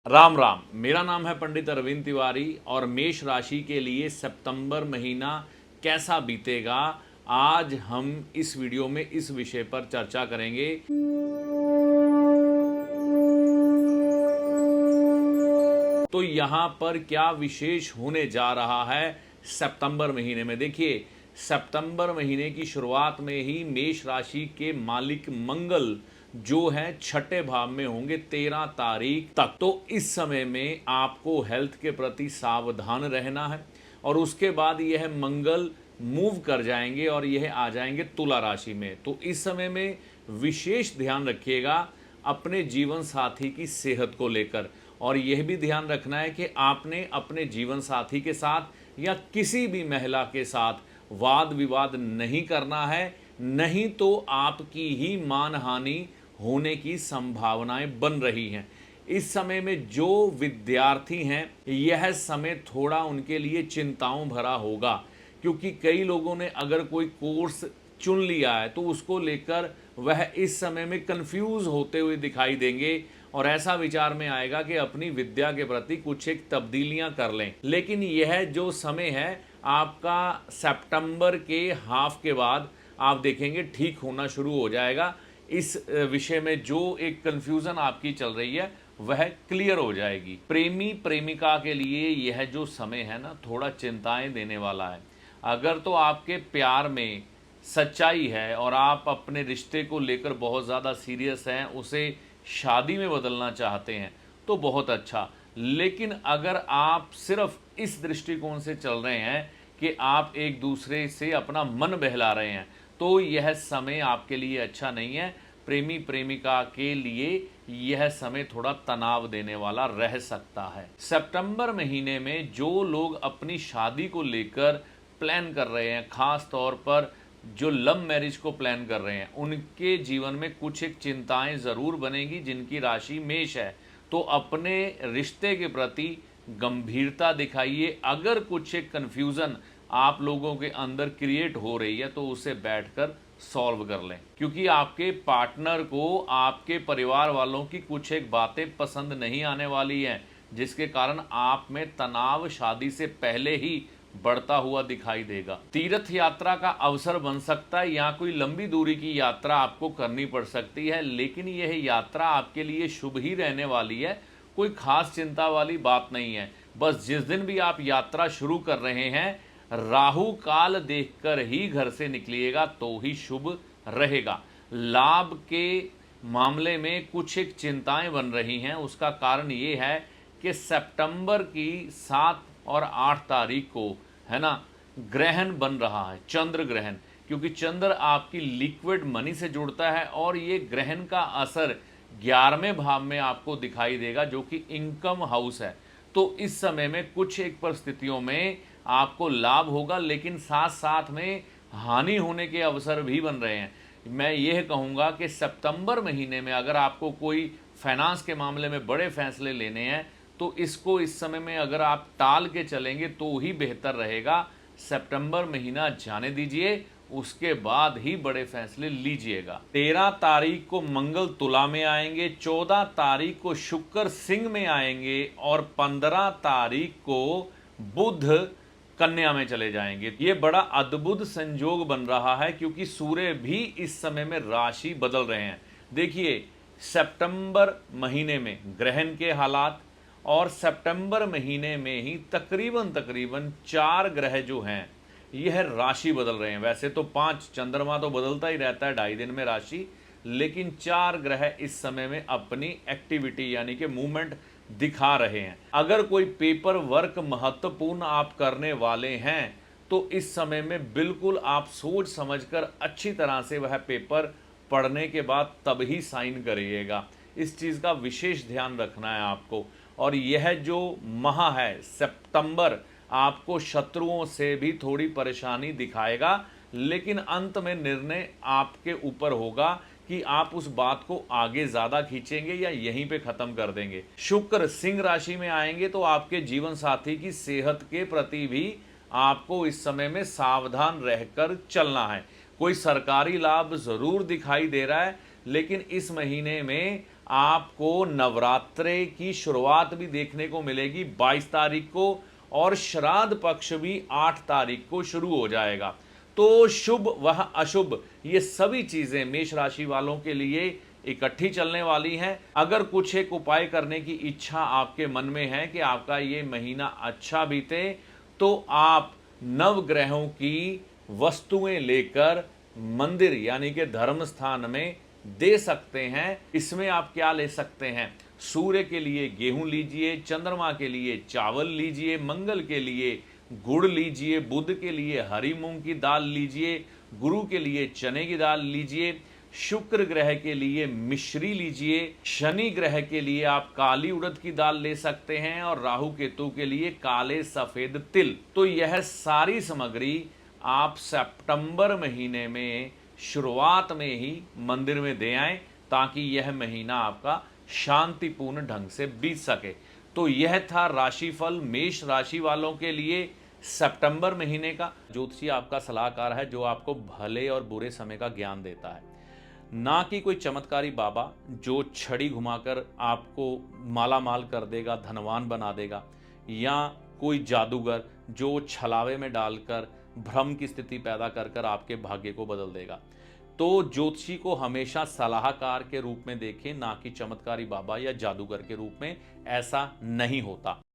राम राम। मेरा नाम है पंडित अरविंद तिवारी और मेष राशि के लिए सितंबर महीना कैसा बीतेगा, आज हम इस वीडियो में इस विषय पर चर्चा करेंगे। तो यहाँ पर क्या विशेष होने जा रहा है सितंबर महीने में? देखिए, सितंबर महीने की शुरुआत में ही मेष राशि के मालिक मंगल जो है छठे भाव में होंगे 13 तारीख तक। तो इस समय में आपको हेल्थ के प्रति सावधान रहना है और उसके बाद यह मंगल मूव कर जाएंगे और यह आ जाएंगे तुला राशि में। तो इस समय में विशेष ध्यान रखिएगा अपने जीवन साथी की सेहत को लेकर, और यह भी ध्यान रखना है कि आपने अपने जीवन साथी के साथ या किसी भी महिला के साथ वाद विवाद नहीं करना है, नहीं तो आपकी ही मानहानि होने की संभावनाएं बन रही हैं। इस समय में जो विद्यार्थी हैं, यह समय थोड़ा उनके लिए चिंताओं भरा होगा, क्योंकि कई लोगों ने अगर कोई कोर्स चुन लिया है तो उसको लेकर वह इस समय में कंफ्यूज होते हुए दिखाई देंगे और ऐसा विचार में आएगा कि अपनी विद्या के प्रति कुछ एक तब्दीलियां कर लें। लेकिन यह जो समय है आपका सितंबर के हाफ के बाद आप देखेंगे ठीक होना शुरू हो जाएगा। इस विषय में जो एक कंफ्यूजन आपकी चल रही है वह क्लियर हो जाएगी। प्रेमी प्रेमिका के लिए यह जो समय है ना, थोड़ा चिंताएं देने वाला है। अगर तो आपके प्यार में सच्चाई है और आप अपने रिश्ते को लेकर बहुत ज़्यादा सीरियस हैं, उसे शादी में बदलना चाहते हैं तो बहुत अच्छा। लेकिन अगर आप सिर्फ इस दृष्टिकोण से चल रहे हैं कि आप एक दूसरे से अपना मन बहला रहे हैं, तो यह समय आपके लिए अच्छा नहीं है। प्रेमी प्रेमिका के लिए यह समय थोड़ा तनाव देने वाला रह सकता है। सितंबर महीने में जो लोग अपनी शादी को लेकर प्लान कर रहे हैं, खास तौर पर जो लव मैरिज को प्लान कर रहे हैं, उनके जीवन में कुछ एक चिंताएं ज़रूर बनेगी। जिनकी राशि मेष है तो अपने रिश्ते के प्रति गंभीरता दिखाइए। अगर कुछ एक कन्फ्यूज़न आप लोगों के अंदर क्रिएट हो रही है तो उसे बैठकर सॉल्व कर लें, क्योंकि आपके पार्टनर को आपके परिवार वालों की कुछ एक बातें पसंद नहीं आने वाली हैं, जिसके कारण आप में तनाव शादी से पहले ही बढ़ता हुआ दिखाई देगा। तीर्थ यात्रा का अवसर बन सकता है या कोई लंबी दूरी की यात्रा आपको करनी पड़ सकती है, लेकिन यह यात्रा आपके लिए शुभ ही रहने वाली है। कोई खास चिंता वाली बात नहीं है। बस जिस दिन भी आप यात्रा शुरू कर रहे हैं, राहु काल देखकर ही घर से निकलिएगा तो ही शुभ रहेगा। लाभ के मामले में कुछ एक चिंताएं बन रही हैं। उसका कारण ये है कि सितंबर की 7 और 8 तारीख को है ना, ग्रहण बन रहा है, चंद्र ग्रहण। क्योंकि चंद्र आपकी लिक्विड मनी से जुड़ता है और ये ग्रहण का असर 11वें भाव में आपको दिखाई देगा, जो कि इनकम हाउस है। तो इस समय में कुछ एक परिस्थितियों में आपको लाभ होगा, लेकिन साथ साथ में हानि होने के अवसर भी बन रहे हैं। मैं यह कहूँगा कि सितंबर महीने में अगर आपको कोई फाइनेंस के मामले में बड़े फैसले लेने हैं तो इसको इस समय में अगर आप टाल के चलेंगे तो ही बेहतर रहेगा। सितंबर महीना जाने दीजिए, उसके बाद ही बड़े फैसले लीजिएगा। 13 तारीख को मंगल तुला में आएंगे, 14 तारीख को शुक्र सिंह में आएंगे और 15 तारीख को बुध कन्या में चले जाएंगे। ये बड़ा अद्भुत संयोग बन रहा है, क्योंकि सूर्य भी इस समय में राशि बदल रहे हैं। देखिए, सितंबर महीने में ग्रहण के हालात और सितंबर महीने में ही तकरीबन 4 ग्रह जो हैं यह राशि बदल रहे हैं। वैसे तो 5, चंद्रमा तो बदलता ही रहता है 2.5 दिन में राशि, लेकिन 4 ग्रह इस समय में अपनी एक्टिविटी यानी कि मूवमेंट दिखा रहे हैं। अगर कोई पेपर वर्क महत्वपूर्ण आप करने वाले हैं तो इस समय में बिल्कुल आप सोच समझकर अच्छी तरह से वह पेपर पढ़ने के बाद तब ही साइन करिएगा। इस चीज़ का विशेष ध्यान रखना है आपको। और यह जो माह है सितंबर, आपको शत्रुओं से भी थोड़ी परेशानी दिखाएगा, लेकिन अंत में निर्णय आपके ऊपर होगा कि आप उस बात को आगे ज़्यादा खींचेंगे या यहीं पे ख़त्म कर देंगे। शुक्र सिंह राशि में आएंगे तो आपके जीवन साथी की सेहत के प्रति भी आपको इस समय में सावधान रहकर चलना है। कोई सरकारी लाभ ज़रूर दिखाई दे रहा है, लेकिन इस महीने में आपको नवरात्रे की शुरुआत भी देखने को मिलेगी 22 तारीख को, और श्राद्ध पक्ष भी 8 तारीख को शुरू हो जाएगा। तो शुभ वह अशुभ, ये सभी चीजें मेष राशि वालों के लिए इकट्ठी चलने वाली हैं। अगर कुछ एक उपाय करने की इच्छा आपके मन में है कि आपका ये महीना अच्छा बीते, तो आप नवग्रहों की वस्तुएं लेकर मंदिर यानी कि धर्म स्थान में दे सकते हैं। इसमें आप क्या ले सकते हैं? सूर्य के लिए गेहूं लीजिए, चंद्रमा के लिए चावल लीजिए, मंगल के लिए गुड़ लीजिए, बुध के लिए हरी मूंग की दाल लीजिए, गुरु के लिए चने की दाल लीजिए, शुक्र ग्रह के लिए मिश्री लीजिए, शनि ग्रह के लिए आप काली उड़द की दाल ले सकते हैं, और राहु केतु के लिए काले सफेद तिल। तो यह सारी सामग्री आप सितंबर महीने में शुरुआत में ही मंदिर में दे आएं, ताकि यह महीना आपका शांतिपूर्ण ढंग से बीत सके। तो यह था राशिफल मेष राशि वालों के लिए सितंबर महीने का। ज्योतिषी आपका सलाहकार है जो आपको भले और बुरे समय का ज्ञान देता है, ना कि कोई चमत्कारी बाबा जो छड़ी घुमाकर आपको माला माल कर देगा, धनवान बना देगा, या कोई जादूगर जो छलावे में डालकर भ्रम की स्थिति पैदा कर कर आपके भाग्य को बदल देगा। तो ज्योतिषी को हमेशा सलाहकार के रूप में देखें, ना कि चमत्कारी बाबा या जादूगर के रूप में। ऐसा नहीं होता।